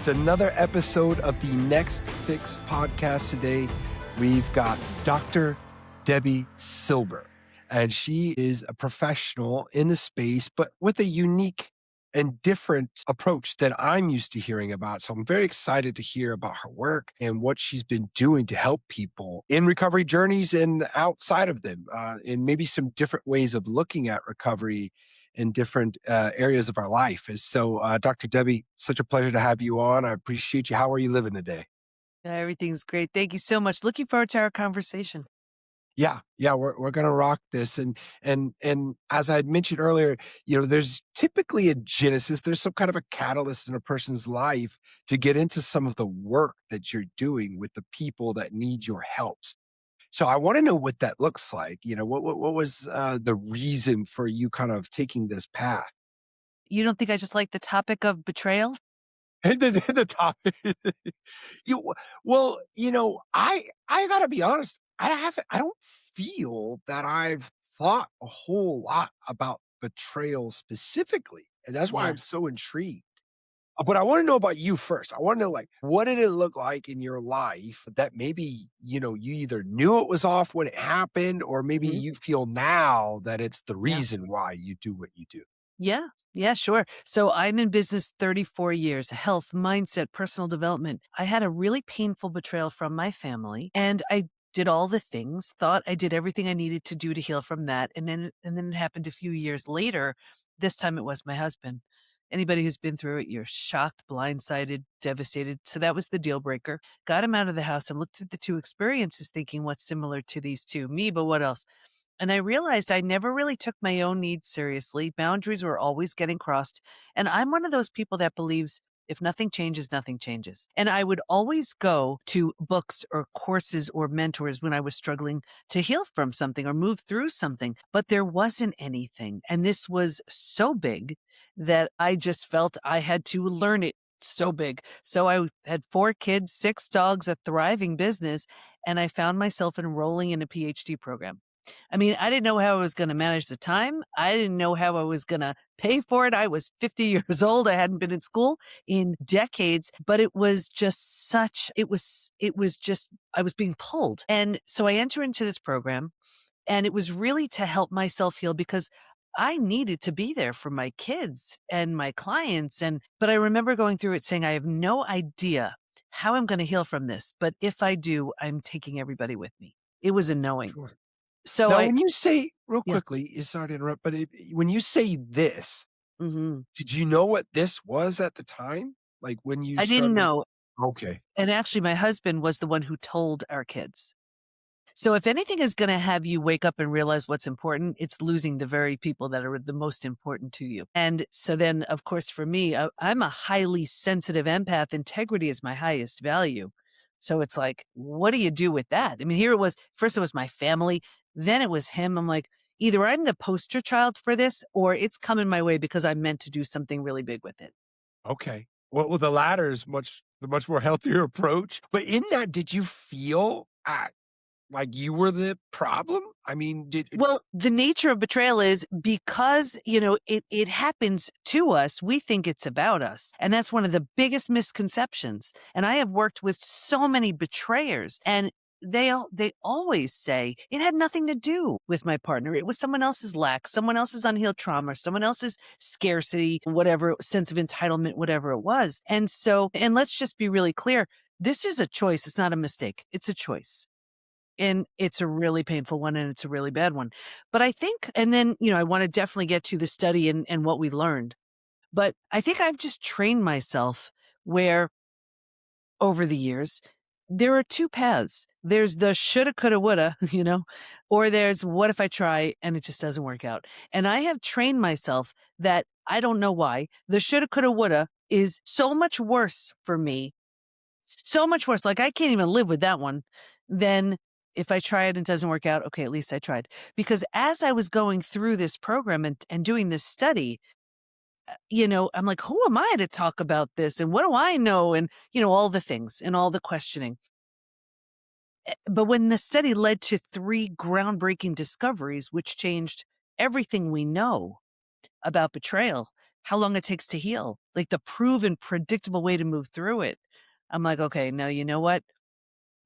It's another episode of the Next Fix podcast today. We've got Dr. Debi Silber, and she is a professional in the space, but with a unique and different approach that I'm used to hearing about. So I'm very excited to hear about her work and what she's been doing to help people in recovery journeys and outside of them, and maybe some different ways of looking at recovery in different areas of our life. And so, Dr. Debi, such a pleasure to have you on. I appreciate you. How are you living today? Everything's great. Thank you so much. Looking forward to our conversation. Yeah, we're gonna rock this, and as I had mentioned earlier, there's typically a genesis. There's some kind of a catalyst in a person's life to get into some of the work that you're doing with the people that need your help. So I want to know what that looks like. What was the reason for you kind of taking this path? You don't think I just like the topic of betrayal? The topic. You well, I gotta be honest. I don't feel that I've thought a whole lot about betrayal specifically, and that's why Yeah. I'm so intrigued. But I want to know about you first. I want to know, like, what did it look like in your life that maybe you either knew it was off when it happened, or maybe Mhm. you feel now that it's the Yeah. reason why you do what you do. Yeah. Yeah, sure. So I'm in business 34 years, health, mindset, personal development. I had a really painful betrayal from my family, and I did all the things, thought I did everything I needed to do to heal from that. And then it happened a few years later. This time it was my husband. Anybody who's been through it, you're shocked, blindsided, devastated. So that was the deal breaker. Got him out of the house and looked at the two experiences thinking what's similar to these two. Me, but what else? And I realized I never really took my own needs seriously. Boundaries were always getting crossed. And I'm one of those people that believes if nothing changes, nothing changes. And I would always go to books or courses or mentors when I was struggling to heal from something or move through something, but there wasn't anything. And this was so big that I just felt I had to learn it so big. So I had 4 kids, 6 dogs, a thriving business, and I found myself enrolling in a PhD program. I mean, I didn't know how I was going to manage the time. I didn't know how I was going to pay for it. I was 50 years old. I hadn't been in school in decades, but it was just I was being pulled. And so I entered into this program, and it was really to help myself heal because I needed to be there for my kids and my clients. But I remember going through it saying, I have no idea how I'm going to heal from this. But if I do, I'm taking everybody with me. It was a knowing. Sure. So Now, when you say real yeah. quickly, sorry to interrupt, but when you say this, Mhm. did you know what this was at the time? Like when you I didn't started? know, Okay. and actually my husband was the one who told our kids. So if anything is gonna have you wake up and realize what's important, it's losing the very people that are the most important to you. And so then, of course, for me, I'm a highly sensitive empath. Integrity is my highest value. So it's like, what do you do with that? I mean, here it was, first it was my family, then it was him. I'm like, either I'm the poster child for this or it's coming my way because I'm meant to do something really big with it. Okay. Well, the latter is the much more healthier approach. But in that, did you feel like you were the problem? I mean, Well, the nature of betrayal is because, it happens to us, we think it's about us. And that's one of the biggest misconceptions. And I have worked with so many betrayers, and they always say it had nothing to do with my partner. It was someone else's lack, someone else's unhealed trauma, someone else's scarcity, whatever sense of entitlement, whatever it was. And let's just be really clear. This is a choice. It's not a mistake. It's a choice. And it's a really painful one, and it's a really bad one. But I think, and then, I want to definitely get to the study and what we learned. But I think I've just trained myself where over the years, there are 2 paths. There's the shoulda, coulda, woulda, or there's what if I try and it just doesn't work out. And I have trained myself that I don't know why the shoulda, coulda, woulda is so much worse for me, so much worse. Like I can't even live with that one. Then if I try it and it doesn't work out, okay, at least I tried. Because as I was going through this program and doing this study, I'm like, who am I to talk about this? And what do I know? And, all the things and all the questioning. But when the study led to 3 groundbreaking discoveries, which changed everything we know about betrayal, how long it takes to heal, like the proven predictable way to move through it. I'm like, okay, no, you know what?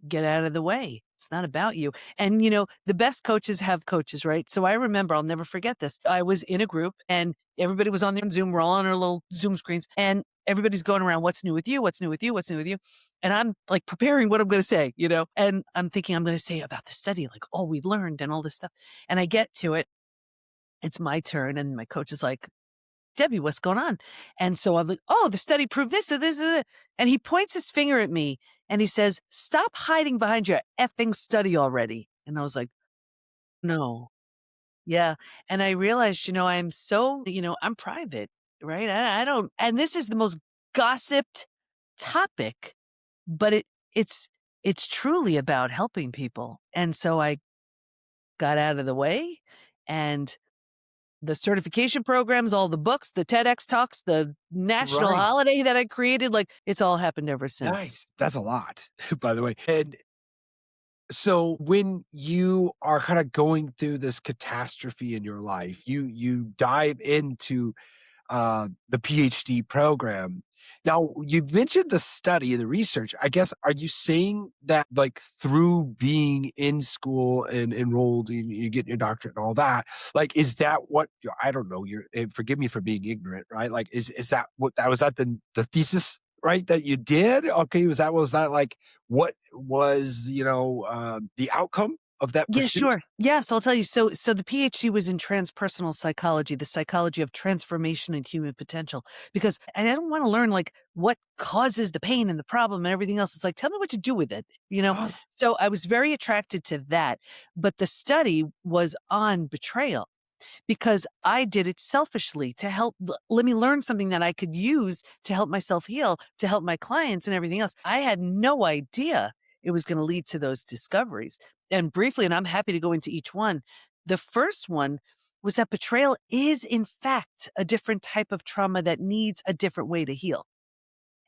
Get out of the way. It's not about you. And, the best coaches have coaches, right? So I remember, I'll never forget this. I was in a group and everybody was on their Zoom. We're all on our little Zoom screens and everybody's going around, what's new with you? What's new with you? What's new with you? And I'm like preparing what I'm going to say, and I'm thinking I'm going to say about the study, like all we learned and all this stuff. And I get to it. It's my turn. And my coach is like, Debbie, what's going on? And so I'm like, oh, the study proved this and this and that. And he points his finger at me and he says, stop hiding behind your effing study already. And I was like, no. Yeah. And I realized, I'm so, I'm private, right? I don't, and this is the most gossiped topic, but it's truly about helping people. And so I got out of the way and the certification programs, all the books, the TEDx talks, the national Right. holiday that I created, like it's all happened ever since. Nice. That's a lot, by the way. And so when you are kind of going through this catastrophe in your life, you dive into the PhD program. Now, you mentioned the study, the research. I guess, are you saying that like through being in school and enrolled, you get your doctorate and all that, like, is that what, I don't know, forgive me for being ignorant, right? Like, is that what, was that the thesis, right? That you did? Okay. Was that like, what was, the outcome of that Yeah, pursuit? sure. Yes, I'll tell you. So the PhD was in transpersonal psychology, the psychology of transformation and human potential. Because I don't want to learn like what causes the pain and the problem and everything else. It's like, tell me what to do with it. So I was very attracted to that. But the study was on betrayal, because I did it selfishly to help. Let me learn something that I could use to help myself heal, to help my clients and everything else. I had no idea it was going to lead to those discoveries. And briefly, and I'm happy to go into each one. The first one was that betrayal is in fact a different type of trauma that needs a different way to heal.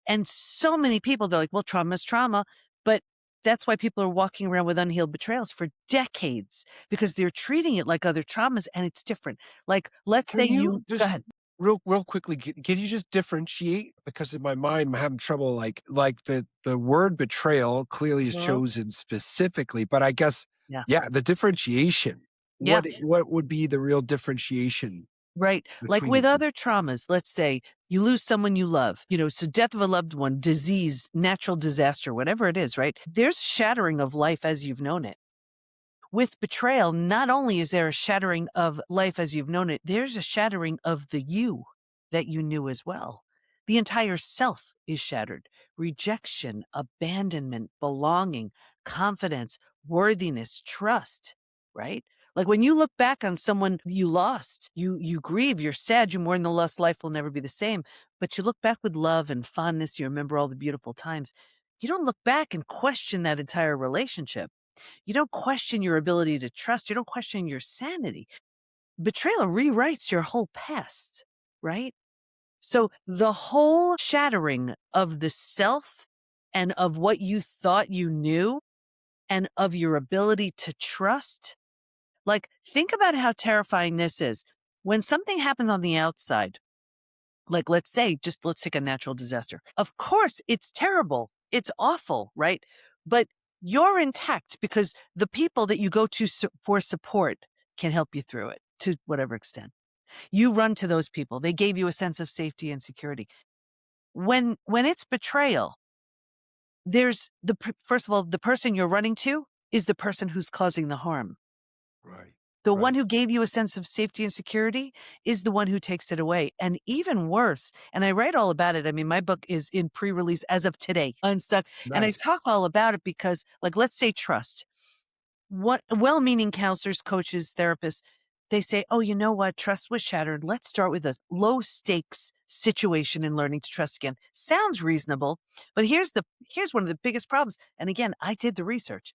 And so many people, they're like, well, trauma is trauma. But that's why people are walking around with unhealed betrayals for decades, because they're treating it like other traumas and it's different. Like, let's Can say you go just ahead. real quickly, can you just differentiate? Because in my mind, I'm having trouble, like the word betrayal clearly is Mhm. chosen specifically, but I guess, Yeah. yeah, the differentiation. Yeah. What would be the real differentiation Right. Like between the with 2? other traumas, let's say you lose someone you love, so death of a loved one, disease, natural disaster, whatever it is, right? There's shattering of life as you've known it. With betrayal, not only is there a shattering of life as you've known it, there's a shattering of the you that you knew as well. The entire self is shattered. Rejection, abandonment, belonging, confidence, worthiness, trust, right? Like when you look back on someone you lost, you grieve, you're sad, you mourn the lost, life will never be the same. But you look back with love and fondness, you remember all the beautiful times. You don't look back and question that entire relationship. You don't question your ability to trust. You don't question your sanity. Betrayal rewrites your whole past, right? So the whole shattering of the self and of what you thought you knew and of your ability to trust. Like, think about how terrifying this is. When something happens on the outside, like let's take a natural disaster. Of course, it's terrible. It's awful, right? But you're intact because the people that you go to for support can help you through it to whatever extent. You run to those people. They gave you a sense of safety and security. When it's betrayal, there's first of all, the person you're running to is the person who's causing the harm. Right. The one Right. who gave you a sense of safety and security is the one who takes it away. And even worse, and I write all about it. I mean, my book is in pre-release as of today, Unstuck. And I Nice. talk all about it because, like, let's say trust. What well-meaning counselors, coaches, therapists, they say, oh, you know what? Trust was shattered. Let's start with a low stakes situation in learning to trust again. Sounds reasonable, but here's one of the biggest problems. And again, I did the research.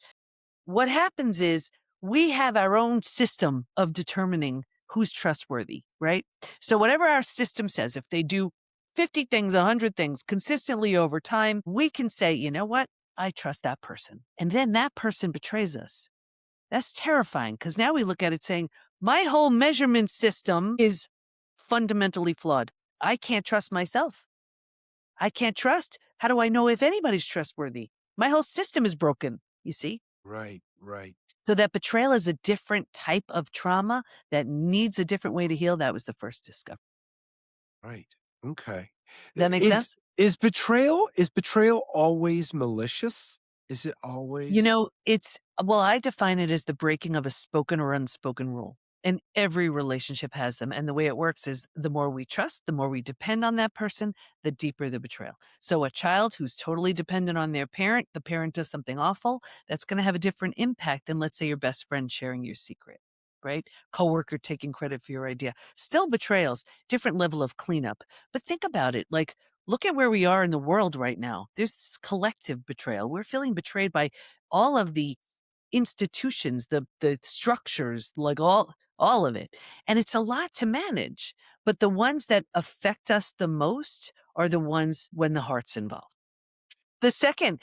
What happens is we have our own system of determining who's trustworthy, right? So whatever our system says, if they do 50 things, 100 things consistently over time, we can say, you know what? I trust that person. And then that person betrays us. That's terrifying because now we look at it saying, my whole measurement system is fundamentally flawed. I can't trust myself. I can't trust. How do I know if anybody's trustworthy? My whole system is broken, you see? Right, right, So that betrayal is a different type of trauma that needs a different way to heal. That was the first discovery. right. Okay. Does that make Is sense? is betrayal always malicious? Is it You always know, well, I define it as the breaking of a spoken or unspoken rule. And every relationship has them. And the way it works is the more we trust, the more we depend on that person, the deeper the betrayal. So a child who's totally dependent on their parent, the parent does something awful, that's going to have a different impact than, let's say, your best friend sharing your secret, right? Coworker taking credit for your idea. Still betrayals, different level of cleanup. But think about it. Like, look at where we are in the world right now. There's this collective betrayal. We're feeling betrayed by all of the institutions, the structures, like all of it. And it's a lot to manage. But the ones that affect us the most are the ones when the heart's involved. The second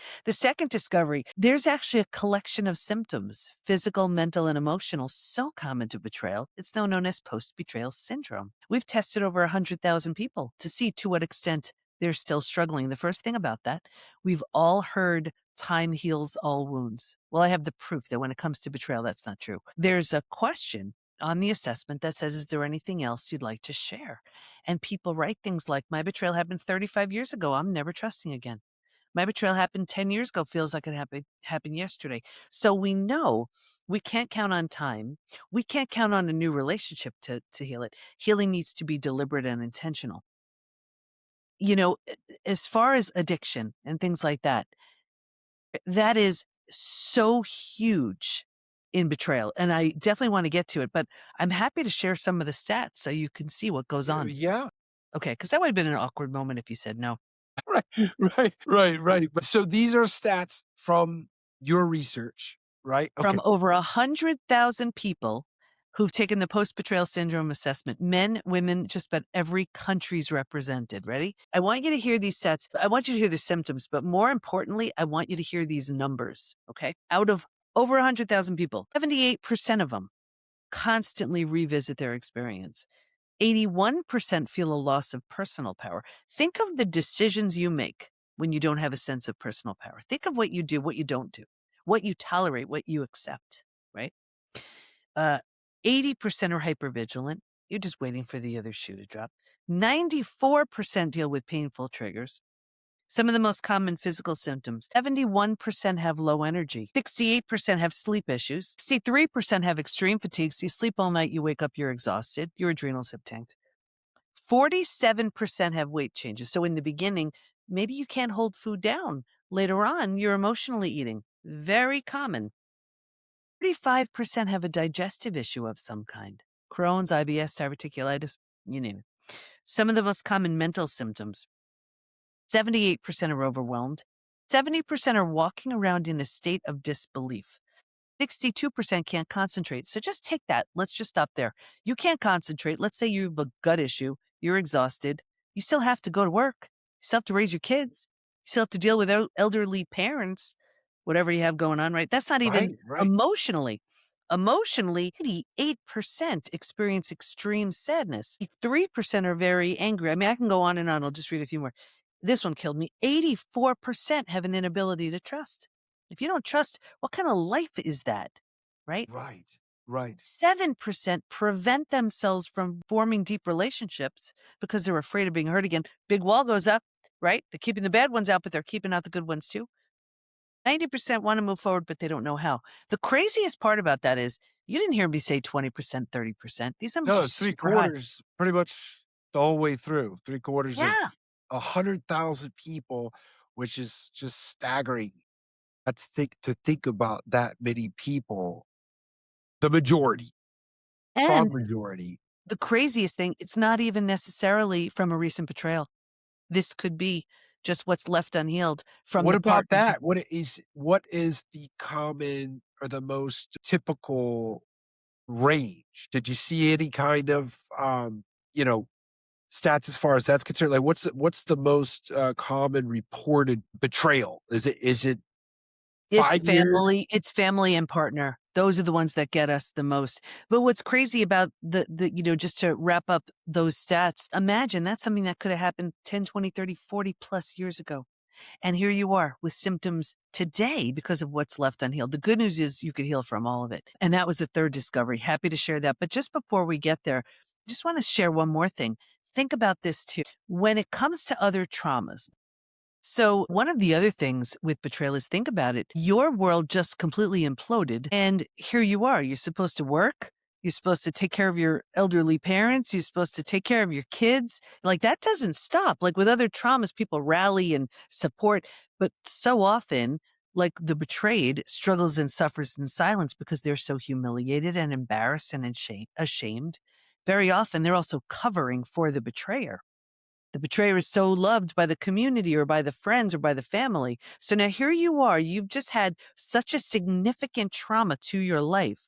discovery, there's actually a collection of symptoms, physical, mental, and emotional, so common to betrayal. It's now known as post-betrayal syndrome. We've tested over 100,000 people to see to what extent they're still struggling. The first thing about that, we've all heard time heals all wounds. Well, I have the proof that when it comes to betrayal, that's not true. There's a question on the assessment that says, is there anything else you'd like to share? And people write things like, my betrayal happened 35 years ago. I'm never trusting again. My betrayal happened 10 years ago, feels like it happened yesterday. So we know we can't count on time. We can't count on a new relationship to heal it. Healing needs to be deliberate and intentional. You know, as far as addiction and things like that, that is so huge in betrayal. And I definitely want to get to it, but I'm happy to share some of the stats so you can see what goes on. Yeah. Okay, because that would have been an awkward moment if you said no. Right, right. But so these are stats from your research, right? Okay. From over 100,000 people who've taken the post-betrayal syndrome assessment, men, women, just about every country's represented. Ready? I want you to hear these sets. I want you to hear the symptoms, but more importantly, I want you to hear these numbers, okay? Out of over 100,000 people, 78% of them constantly revisit their experience. 81% feel a loss of personal power. Think of the decisions you make when you don't have a sense of personal power. Think of what you do, what you don't do, what you tolerate, what you accept, right? 80% are hypervigilant. You're just waiting for the other shoe to drop. 94% deal with painful triggers. Some of the most common physical symptoms, 71% have low energy, 68% have sleep issues, 63% have extreme fatigue. So you sleep all night, you wake up, you're exhausted, your adrenals have tanked. 47% have weight changes. So in the beginning, maybe you can't hold food down. Later on, you're emotionally eating. Very common. 35% have a digestive issue of some kind. Crohn's, IBS, diverticulitis, you name it. Some of the most common mental symptoms, 78% are overwhelmed. 70% are walking around in a state of disbelief. 62% can't concentrate. So just take that. Let's just stop there. You can't concentrate. Let's say you have a gut issue. You're exhausted. You still have to go to work. You still have to raise your kids. You still have to deal with elderly parents, whatever you have going on, right? That's not even Right. emotionally. Emotionally, 88% experience extreme sadness. 3% are very angry. I mean, I can go on and on. I'll just read a few more. This one killed me. 84% have an inability to trust. If you don't trust, what kind of life is that? Right? Right. 7% prevent themselves from forming deep relationships because they're afraid of being hurt again. Big wall goes up, right? They're keeping the bad ones out, but they're keeping out the good ones too. 90% want to move forward, but they don't know how. The craziest part about that is you didn't hear me say 20%, 30%. These numbers No, are it's three super high. quarters, pretty much the whole way through. Three quarters of Yeah. 100,000 people, which is just staggering. To think about that many people, the majority, strong And majority. the craziest thing, it's not even necessarily from a recent betrayal. This could be just what's left unhealed from What the about partner. that? What is the common or the most typical range? Did you see any kind of you know, stats as far as that's concerned? Like what's the most common reported betrayal? Is it It's 5 years? family and partner. Those are the ones that get us the most. But what's crazy about just to wrap up those stats, imagine that's something that could have happened 10, 20, 30, 40 plus years ago. And here you are with symptoms today because of what's left unhealed. The good news is you could heal from all of it. And that was the third discovery. Happy to share that. But just before we get there, I just want to share one more thing. Think about this too. When it comes to other traumas, so one of the other things with betrayal is, think about it. Your world just completely imploded, and here you are. You're supposed to work. You're supposed to take care of your elderly parents. You're supposed to take care of your kids. Like, that doesn't stop. Like with other traumas, people rally and support, but so often, like the betrayed struggles and suffers in silence because they're so humiliated and embarrassed and ashamed. Very often, they're also covering for the betrayer. The betrayer is so loved by the community or by the friends or by the family. So now here you are, you've just had such a significant trauma to your life,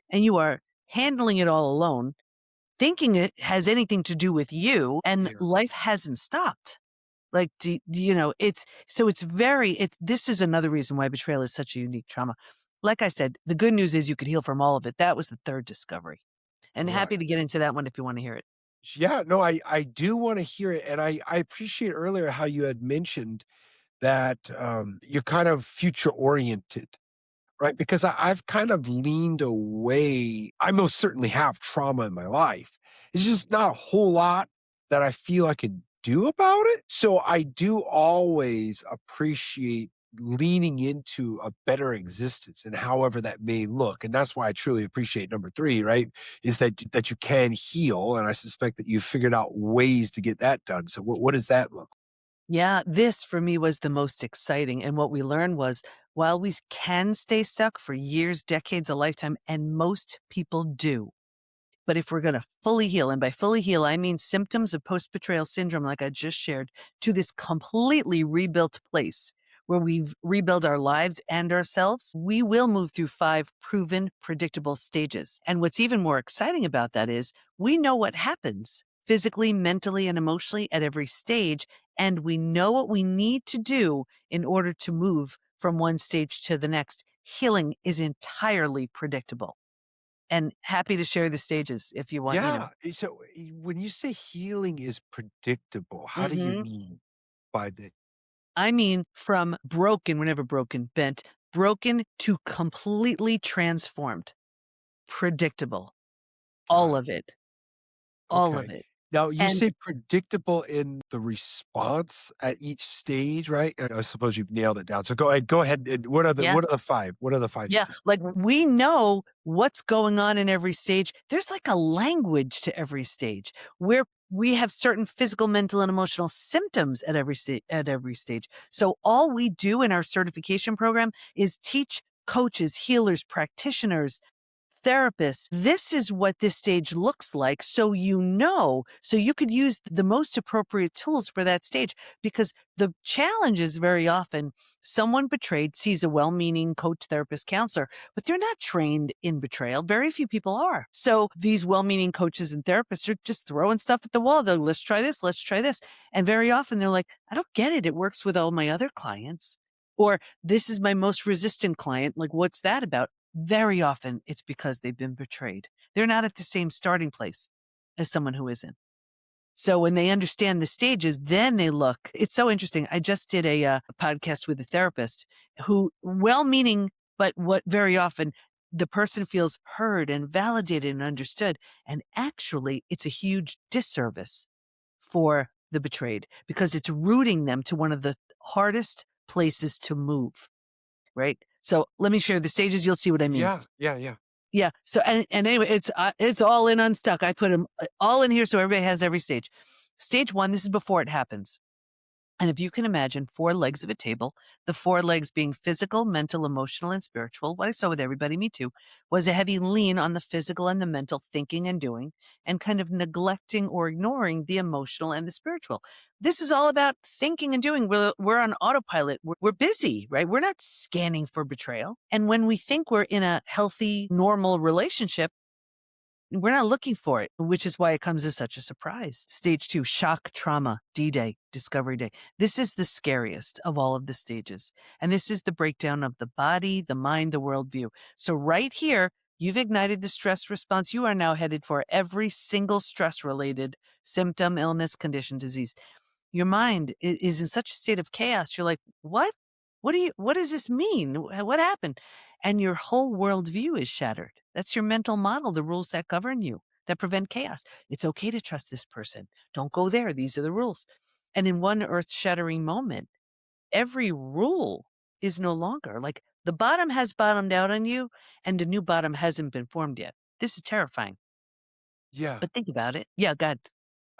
and you are handling it all alone, thinking it has anything to do with you, and Yeah. life hasn't stopped. Like, this is another reason why betrayal is such a unique trauma. Like I said, the good news is you could heal from all of it. That was the third discovery. And Right. happy to get into that one if you want to hear it. Yeah, no, I do want to hear it. And I appreciate earlier how you had mentioned that you're kind of future oriented, right? Because I've kind of leaned away. I most certainly have trauma in my life. It's just not a whole lot that I feel I could do about it. So I do always appreciate leaning into a better existence and however that may look. And that's why I truly appreciate number three, right? Is that you can heal. And I suspect that you've figured out ways to get that done. So what does that look Yeah, this for me was the most exciting. And what we learned was, while we can stay stuck for years, decades, a lifetime, and most people do, but if we're going to fully heal, and by fully heal, I mean symptoms of post-betrayal syndrome, like I just shared, to this completely rebuilt place where we've rebuilt our lives and ourselves, we will move through 5 proven, predictable stages. And what's even more exciting about that is we know what happens physically, mentally, and emotionally at every stage, and we know what we need to do in order to move from one stage to the next. Healing is entirely predictable. And happy to share the stages if you want, Yeah. So when you say healing is predictable, how do you Mhm. mean by that? I mean, from broken, we're never broken, bent, broken to completely transformed, predictable, all Got it. of it, all of Okay. it. Now you And say predictable in the response at each stage, right? I suppose you've nailed it down. So go ahead. And yeah, what are the five? What are the five yeah, stages? like we know what's going on in every stage. There's like a language to every stage where we have certain physical, mental, and emotional symptoms at every stage. So all we do in our certification program is teach coaches, healers, practitioners, therapists, this is what this stage looks like. So so you could use the most appropriate tools for that stage, because the challenge is very often someone betrayed sees a well-meaning coach, therapist, counselor, but they're not trained in betrayal. Very few people are. So these well-meaning coaches and therapists are just throwing stuff at the wall. They're, let's try this, let's try this. And very often they're like, I don't get it. It works with all my other clients. Or this is my most resistant client. Like, what's that about? Very often it's because they've been betrayed. They're not at the same starting place as someone who isn't. So when they understand the stages, then they look. It's so interesting. I just did a podcast with a therapist who, well-meaning, but what very often the person feels heard and validated and understood. And actually, it's a huge disservice for the betrayed because it's rooting them to one of the hardest places to move, right? So let me share the stages. You'll see what I mean. Yeah. Yeah. Yeah. Yeah. So, and anyway, it's all in Unstuck. I put them all in here so everybody has every stage. Stage 1, this is before it happens. And if you can imagine 4 legs of a table, the 4 legs being physical, mental, emotional, and spiritual, what I saw with everybody, me too, was a heavy lean on the physical and the mental thinking and doing, and kind of neglecting or ignoring the emotional and the spiritual. This is all about thinking and doing. We're on autopilot. We're busy, right? We're not scanning for betrayal. And when we think we're in a healthy, normal relationship, We're not looking for it, which is why it comes as such a surprise. Stage 2, shock, trauma, D-Day, discovery day. This is the scariest of all of the stages. And this is the breakdown of the body, the mind, the worldview. So right here, you've ignited the stress response. You are now headed for every single stress-related symptom, illness, condition, disease. Your mind is in such a state of chaos. You're like, what? What does this mean? What happened? And your whole worldview is shattered. That's your mental model, the rules that govern you, that prevent chaos. It's okay to trust this person. Don't go there. These are the rules. And in one earth-shattering moment, every rule is no longer. Like, the bottom has bottomed out on you, and a new bottom hasn't been formed yet. This is terrifying. Yeah. But think about it. Yeah, God.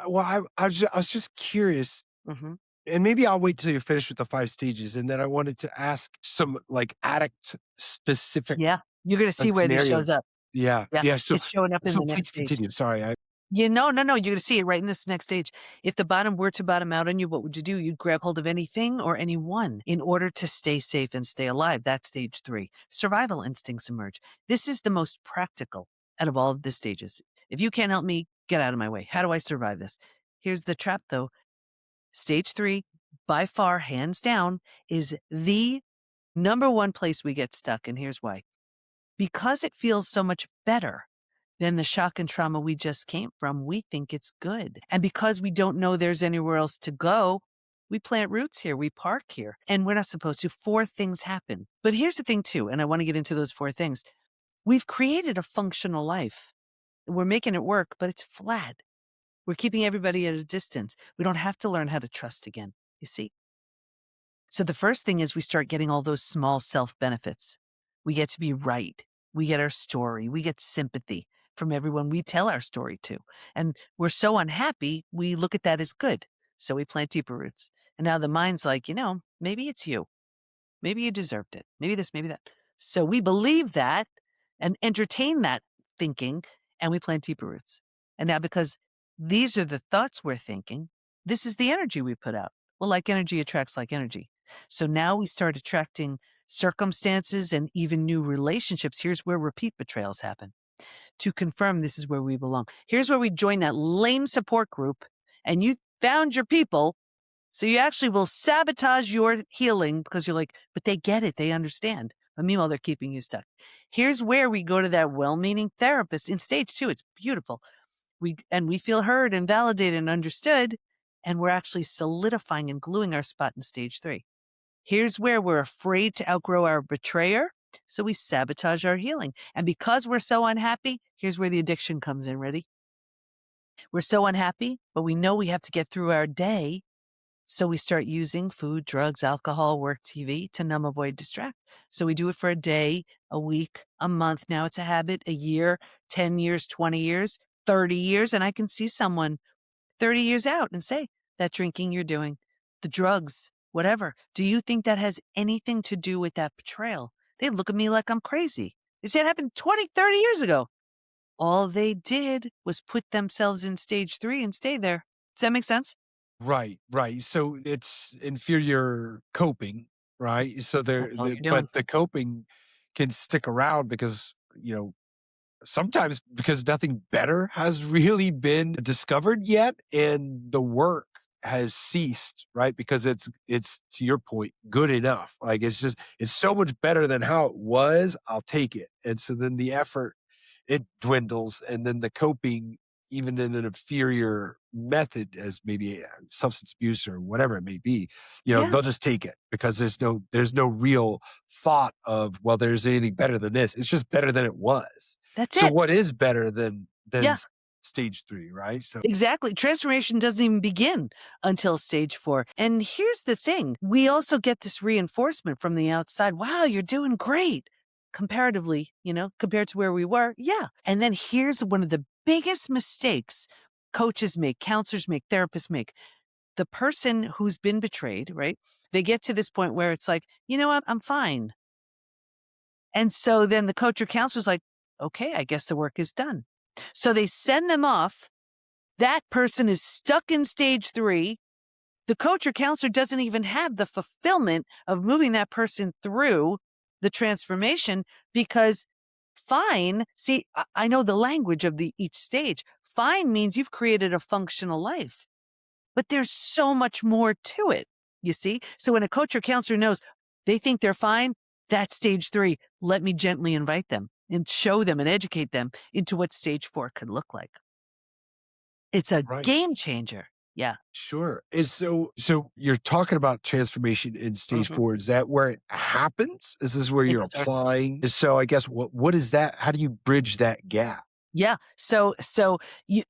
Well, I was just curious, Hmm. and maybe I'll wait till you're finished with the 5 stages, and then I wanted to ask some, like, addict specific, Yeah. You're going to see where this shows scenarios. up. Yeah, Yeah. yeah, It's showing up in so the next please stage. continue. Sorry, I Yeah, no. You're going to see it right in this next stage. If the bottom were to bottom out on you, what would you do? You'd grab hold of anything or anyone in order to stay safe and stay alive. That's stage 3. Survival instincts emerge. This is the most practical out of all of the stages. If you can't help me, get out of my way. How do I survive this? Here's the trap, though. Stage 3, by far, hands down, is the number one place we get stuck. And here's why. Because it feels so much better than the shock and trauma we just came from, we think it's good. And because we don't know there's anywhere else to go, we plant roots here, we park here, and we're not supposed to. 4 things happen. But here's the thing too, and I want to get into those 4 things. We've created a functional life. We're making it work, but it's flat. We're keeping everybody at a distance. We don't have to learn how to trust again, you see? So the first thing is we start getting all those small self-benefits. We get to be right. We get our story. We get sympathy from everyone we tell our story to. And we're so unhappy, we look at that as good. So we plant deeper roots. And now the mind's like, maybe it's you. Maybe you deserved it. Maybe this, maybe that. So we believe that and entertain that thinking, and we plant deeper roots. And now because these are the thoughts we're thinking, this is the energy we put out. Well, like energy attracts like energy. So now we start attracting circumstances and even new relationships. Here's where repeat betrayals happen. To confirm this is where we belong. Here's where we join that lame support group, and you found your people. So you actually will sabotage your healing because you're like, but they get it. They understand. But meanwhile, they're keeping you stuck. Here's where we go to that well-meaning therapist in stage 2. It's beautiful. We feel heard and validated and understood, and we're actually solidifying and gluing our spot in stage 3. Here's where we're afraid to outgrow our betrayer, so we sabotage our healing. And because we're so unhappy, here's where the addiction comes in. Ready? We're so unhappy, but we know we have to get through our day, so we start using food, drugs, alcohol, work, TV to numb, avoid, distract. So we do it for a day, a week, a month. Now it's a habit, a year, 10 years, 20 years, 30 years. And I can see someone 30 years out and say, that drinking you're doing, the drugs, whatever. Do you think that has anything to do with that betrayal? They look at me like I'm crazy. They say it happened 20, 30 years ago. All they did was put themselves in stage 3 and stay there. Does that make sense? right, right. So it's inferior coping, right? So That's all you're but doing. the coping can stick around because, sometimes because nothing better has really been discovered yet, and the work has ceased, right? Because it's to your point, good enough. Like it's so much better than how it was. I'll take it. And so then the effort, it dwindles, and then the coping, even in an inferior method as maybe substance abuse or whatever it may be, Yeah, they'll just take it because there's no real thought of, well, there's anything better than this. It's just better than it was. that's So it. what is better than Yeah. stage 3, right? So Exactly. Transformation doesn't even begin until stage 4. And here's the thing. We also get this reinforcement from the outside. Wow, you're doing great. Comparatively, compared to where we were. Yeah. And then here's one of the biggest mistakes coaches make, counselors make, therapists make. The person who's been betrayed, right? They get to this point where it's like, you know what? I'm fine. And so then the coach or counselor's like, okay, I guess the work is done. So they send them off. That person is stuck in stage 3. The coach or counselor doesn't even have the fulfillment of moving that person through the transformation because Fine. See, I know the language of the each stage. Fine means you've created a functional life, but there's so much more to it. You see? So when a coach or counselor knows they think they're fine, that's stage 3. Let me gently invite them and show them and educate them into what stage 4 could look like. It's a Right. game changer. Yeah. Sure. And so you're talking about transformation in stage Mhm. 4. Is that where it happens? Is this where It you're starts. applying? And so I guess what is that? How do you bridge that gap? Yeah. So you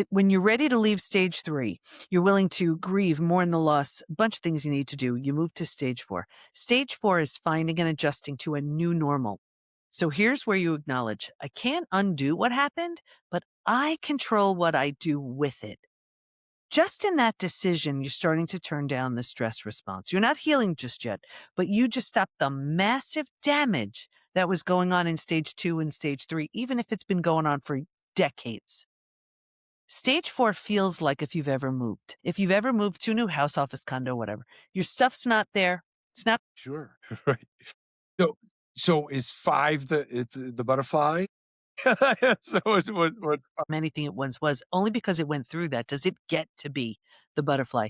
when you're ready to leave stage 3, you're willing to grieve, mourn the loss, a bunch of things you need to do. You move to stage 4. Stage 4 is finding and adjusting to a new normal. So here's where you acknowledge, I can't undo what happened, but I control what I do with it. Just in that decision, you're starting to turn down the stress response. You're not healing just yet, but you just stopped the massive damage that was going on in stage 2 and stage 3, even if it's been going on for decades. Stage 4 feels like if you've ever moved. If you've ever moved to a new house, office, condo, whatever, your stuff's not there. It's not Sure. Right. So so is 5 the butterfly? So is what anything it once was. Only because it went through that does it get to be the butterfly.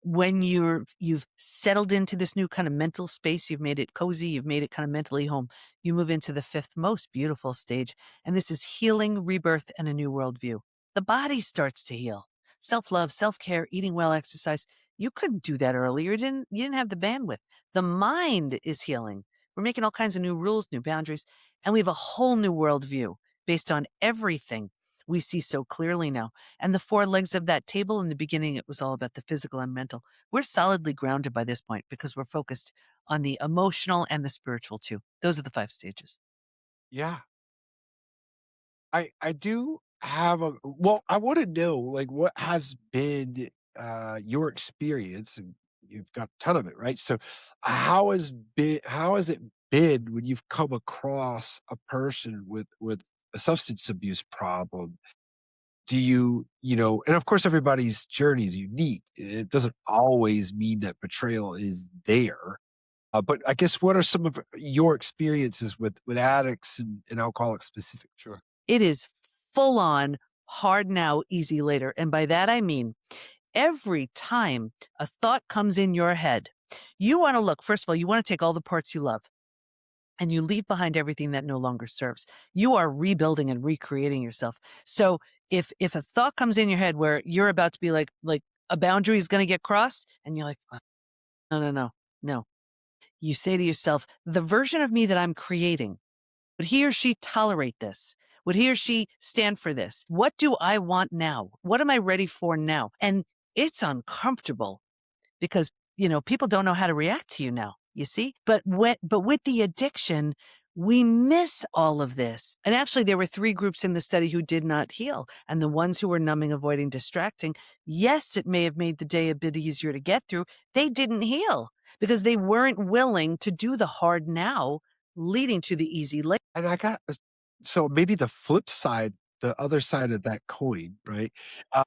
When you've settled into this new kind of mental space, you've made it cozy, you've made it kind of mentally home, you move into the 5th most beautiful stage, and this is healing, rebirth, and a new worldview. The body starts to heal. Self-love, self-care, eating well, exercise. You couldn't do that earlier. You didn't have the bandwidth. The mind is healing. We're making all kinds of new rules, new boundaries, and we have a whole new worldview based on everything we see so clearly now. And the 4 legs of that table, in the beginning, it was all about the physical and mental. We're solidly grounded by this point because we're focused on the emotional and the spiritual too. Those are the 5 stages. Yeah. I do have a well, I wanna know, like, what has been, your experience, and you've got a ton of it, right? So, how has it been when you've come across a person with a substance abuse problem? Do you and of course, everybody's journey is unique. It doesn't always mean that betrayal is there. But I guess what are some of your experiences with addicts and alcoholics specific? Sure. It is full on hard now, easy later. And by that, I mean every time a thought comes in your head, you want to look, first of all, you want to take all the parts you love and you leave behind everything that no longer serves. You are rebuilding and recreating yourself. So if a thought comes in your head where you're about to be like a boundary is going to get crossed and you're like, "Oh, no, no, no, no." You say to yourself, the version of me that I'm creating, would he or she tolerate this? Would he or she stand for this? What do I want now? What am I ready for now? And it's uncomfortable because, people don't know how to react to you now, you see? But with the addiction, we miss all of this. And actually, there were 3 groups in the study who did not heal. And the ones who were numbing, avoiding, distracting, yes, it may have made the day a bit easier to get through. They didn't heal because they weren't willing to do the hard now, leading to the easy later. And I got so maybe the flip side, the other side of that coin, right? Uh,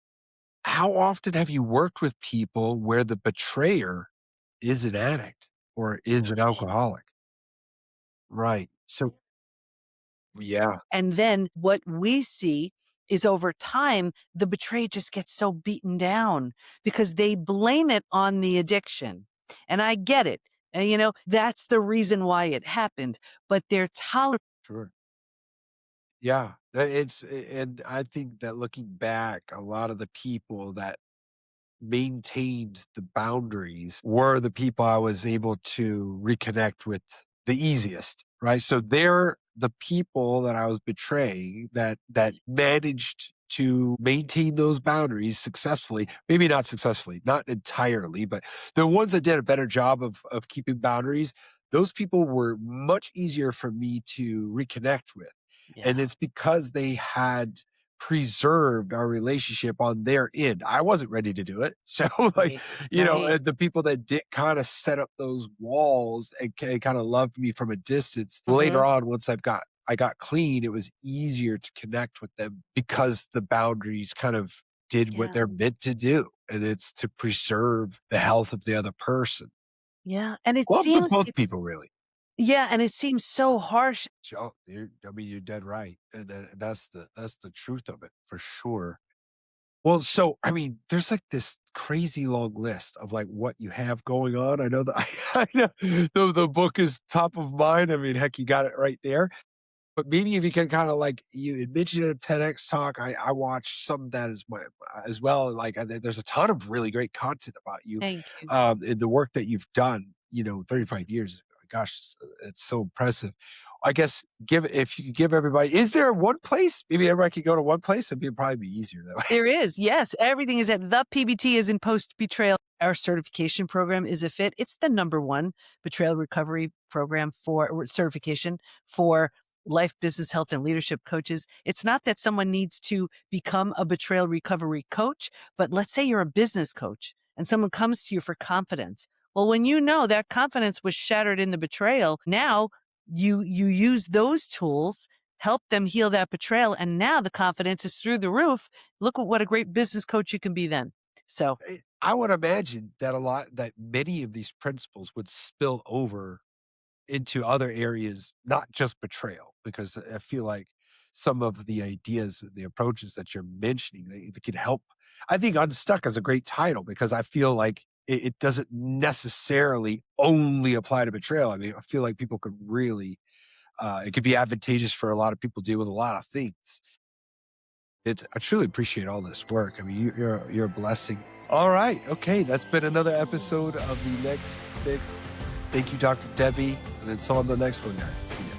how often have you worked with people where the betrayer is an addict or is an alcoholic? Right. So yeah, And then what we see is over time, the betrayed just gets so beaten down because they blame it on the addiction. And I get it. And, that's the reason why it happened. But they're tolerant. sure. Yeah. And I think that looking back, a lot of the people that maintained the boundaries were the people I was able to reconnect with the easiest, right? So they're the people that I was betraying that managed to maintain those boundaries successfully. Maybe not successfully, not entirely, but the ones that did a better job of keeping boundaries, those people were much easier for me to reconnect with. And Yeah. it's because they had preserved our relationship on their end. I wasn't ready to do it. So like, Right. Right. the people that did kind of set up those walls and kind of loved me from a distance Hmm. later on, once I got clean, it was easier to connect with them because the boundaries kind of did what Yeah. they're meant to do. And it's to preserve the health of the other person. Yeah. And it Well, but seems both people really. Yeah, and it seems so harsh. Oh, you're dead right. And that's the truth of it for sure. Well, so I mean, there's like this crazy long list of like what you have going on. I know that I know the book is top of mind. I mean, heck, you got it right there. But maybe if you can kinda like you had mentioned a TEDx talk, I watched some of that as well, like, there's a ton of really great content about you, Thank you. and the work that you've done, 35 years. Gosh, it's so impressive. I guess give if you could give everybody is there one place? Maybe everybody could go to one place, it'd probably be easier that way. There is, yes. Everything is at the PBT is in post-betrayal. Our certification program is a fit. It's the number one betrayal recovery program for or certification for life, business, health, and leadership coaches. It's not that someone needs to become a betrayal recovery coach, but let's say you're a business coach and someone comes to you for confidence. Well, when you know that confidence was shattered in the betrayal, now you use those tools, help them heal that betrayal, and now the confidence is through the roof. Look at what a great business coach you can be then. So I would imagine that many of these principles would spill over into other areas, not just betrayal, because I feel like some of the ideas, the approaches that you're mentioning, they could help. I think Unstuck is a great title because I feel like it doesn't necessarily only apply to betrayal. I mean, I feel like people could really, it could be advantageous for a lot of people to deal with a lot of things. I truly appreciate all this work. I mean, you're a blessing. All right. Okay. That's been another episode of the Next Fix. Thank you, Dr. Debi. And until the next one, guys. See you.